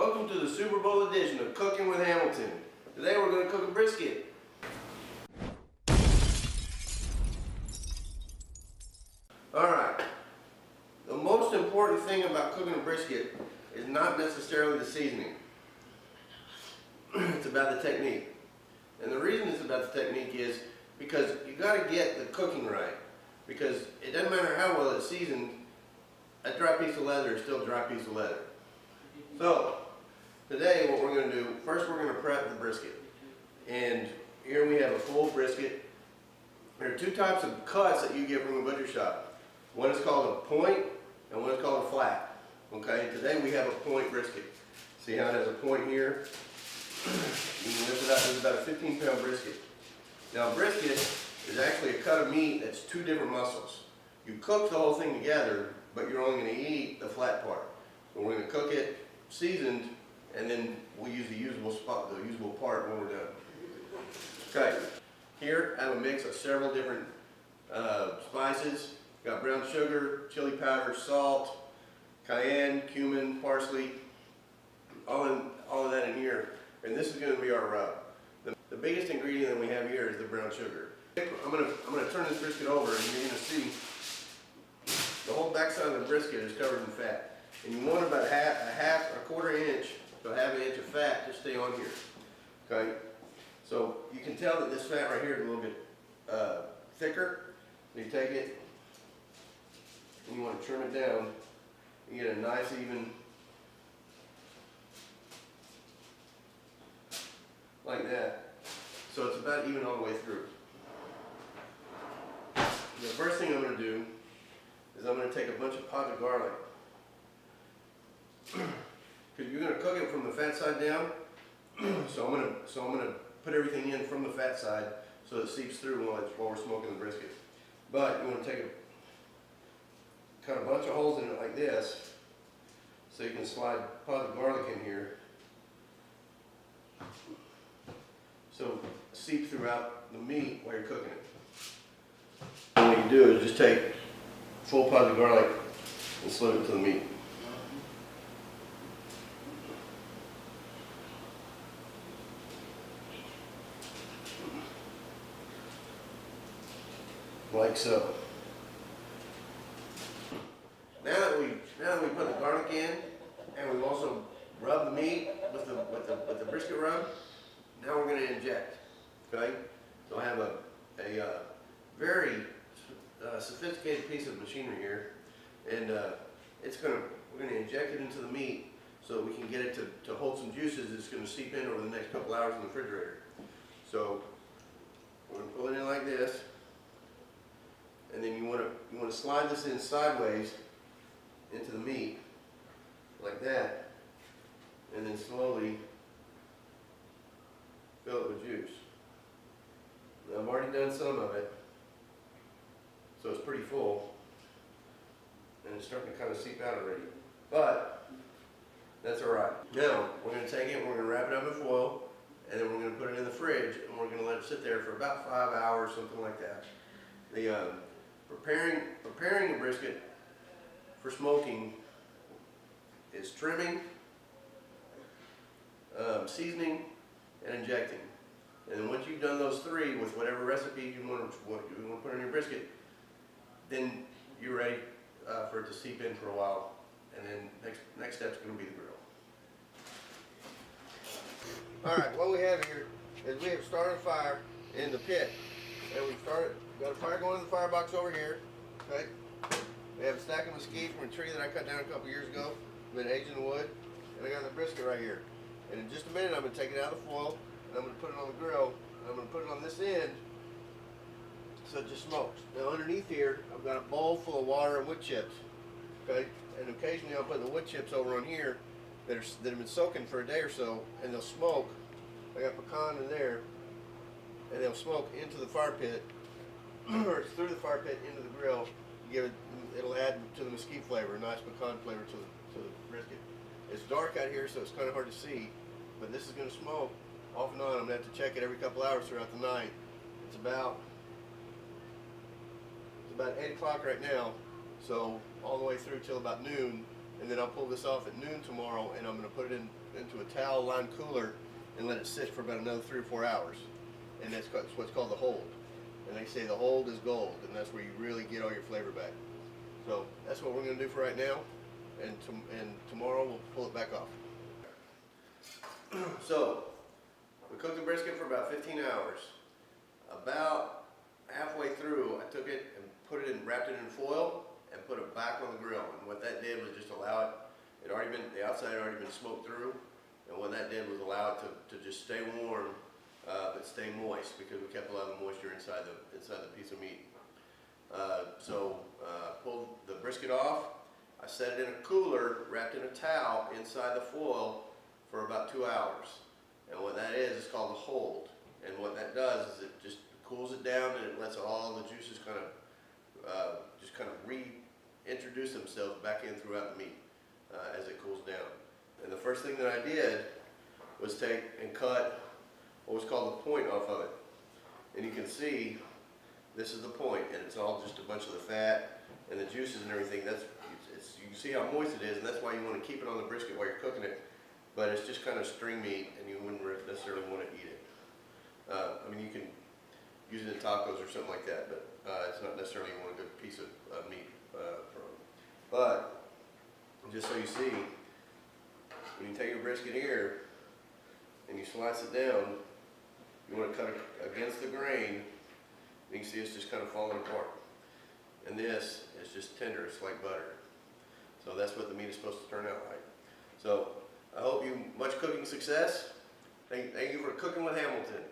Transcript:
Welcome to the Super Bowl edition of Cooking with Hamilton. Today we're going to cook a brisket. Alright, the most important thing about cooking a brisket is not necessarily the seasoning. It's about the technique. And the reason it's about the technique is because you got to get the cooking right. Because it doesn't matter how well it's seasoned, a dry piece of leather is still a dry piece of leather. So, today what we're going to do, first we're going to prep the brisket. And here we have a full brisket. There are two types of cuts that you get from the butcher shop. One is called a point and one is called a flat. Okay, today we have a point brisket. See how it has a point here? You can lift it up. This is about a 15-pound brisket. Now, brisket is actually a cut of meat that's two different muscles. You cook the whole thing together, but you're only going to eat the flat part. So we're going to cook it seasoned, and then we'll use the usable part when we're done. Okay, here I have a mix of several different spices. Got brown sugar, chili powder, salt, cayenne, cumin, parsley, all of that in here. And this is going to be our rub. The biggest ingredient that we have here is the brown sugar. I'm gonna turn this brisket over, and you're gonna see the whole backside of the brisket is covered in fat. And you want about a quarter inch to a half an inch of fat to stay on here. Okay? So you can tell that this fat right here is a little bit thicker. So you take it and you want to trim it down. You get a nice even, like that. So it's about even all the way through. The first thing I'm going to do is I'm going to take a bunch of pods of garlic. Because you're going to cook it from the fat side down. So I'm going to put everything in from the fat side so it seeps through while we're smoking the brisket. But you want to cut a bunch of holes in it like this so you can slide pods of garlic in here. So seep throughout the meat while you're cooking it. And what you do is just take full pods of garlic and slip it to the meat. Like so. Now that we put the garlic in, and we've also rubbed the meat with the brisket rub, now we're going to inject. Okay, so I have a very sophisticated piece of machinery here, and we're going to inject it into the meat so that we can get it to hold some juices. It's going to seep in over the next couple hours in the refrigerator. So we're going to pull it in like this. And then you want to slide this in sideways into the meat, like that, and then slowly fill it with juice. Now, I've already done some of it, so it's pretty full, and it's starting to kind of seep out already. But that's all right. Now we're going to take it, and we're going to wrap it up in foil, and then we're going to put it in the fridge, and we're going to let it sit there for about 5 hours, something like that. Preparing a brisket for smoking is trimming, seasoning, and injecting. And then once you've done those three with whatever recipe you want to put on your brisket, then you're ready for it to seep in for a while. And then next step's going to be the grill. All right, what we have here is we have started a fire in the pit, and we've got a fire going in the firebox over here. Okay. We have a stack of mesquite from a tree that I cut down a couple years ago. Been aged in the wood, and I got the brisket right here. And in just a minute, I'm going to take it out of the foil, and I'm going to put it on the grill, and I'm going to put it on this end so it just smokes. Now underneath here, I've got a bowl full of water and wood chips. Okay. And occasionally I'll put the wood chips over on here that have been soaking for a day or so, and they'll smoke. I got pecan in there, and they'll smoke into the fire pit, or through the fire pit into the grill. It'll add to the mesquite flavor, a nice pecan flavor to the brisket. It's dark out here, so it's kind of hard to see, but this is going to smoke off and on. I'm going to have to check it every couple hours throughout the night. It's about 8 o'clock right now, so all the way through till about noon, and then I'll pull this off at noon tomorrow, and I'm going to put it into a towel-lined cooler and let it sit for about another 3 or 4 hours. And that's what's called the hold. And they say the hold is gold, and that's where you really get all your flavor back. So that's what we're going to do for right now, and tomorrow we'll pull it back off. So we cooked the brisket for about 15 hours. About halfway through, I took it and wrapped it in foil and put it back on the grill. And what that did was just allow it, the outside had already been smoked through, and what that did was allow it to just stay warm, but stay moist, because we kept a lot of moisture inside the piece of meat. Pulled the brisket off. I set it in a cooler, wrapped in a towel inside the foil for about 2 hours. And what that is called the hold. And what that does is it just cools it down, and it lets all the juices kind of reintroduce themselves back in throughout the meat as it cools down. And the first thing that I did was take and cut what was called the point off of it. And you can see this is the point, and it's all just a bunch of the fat and the juices and everything. You can see how moist it is, and that's why you want to keep it on the brisket while you're cooking it. But it's just kind of string meat, and you wouldn't necessarily want to eat it. I mean, you can use it in tacos or something like that, but it's not necessarily you want a good piece of meat from it. But just so you see, when you take your brisket here and you slice it down, you want to cut it against the grain. You can see it's just kind of falling apart. And this is just tender, it's like butter. So that's what the meat is supposed to turn out like. So I hope you much cooking success. Thank you for cooking with Hamilton.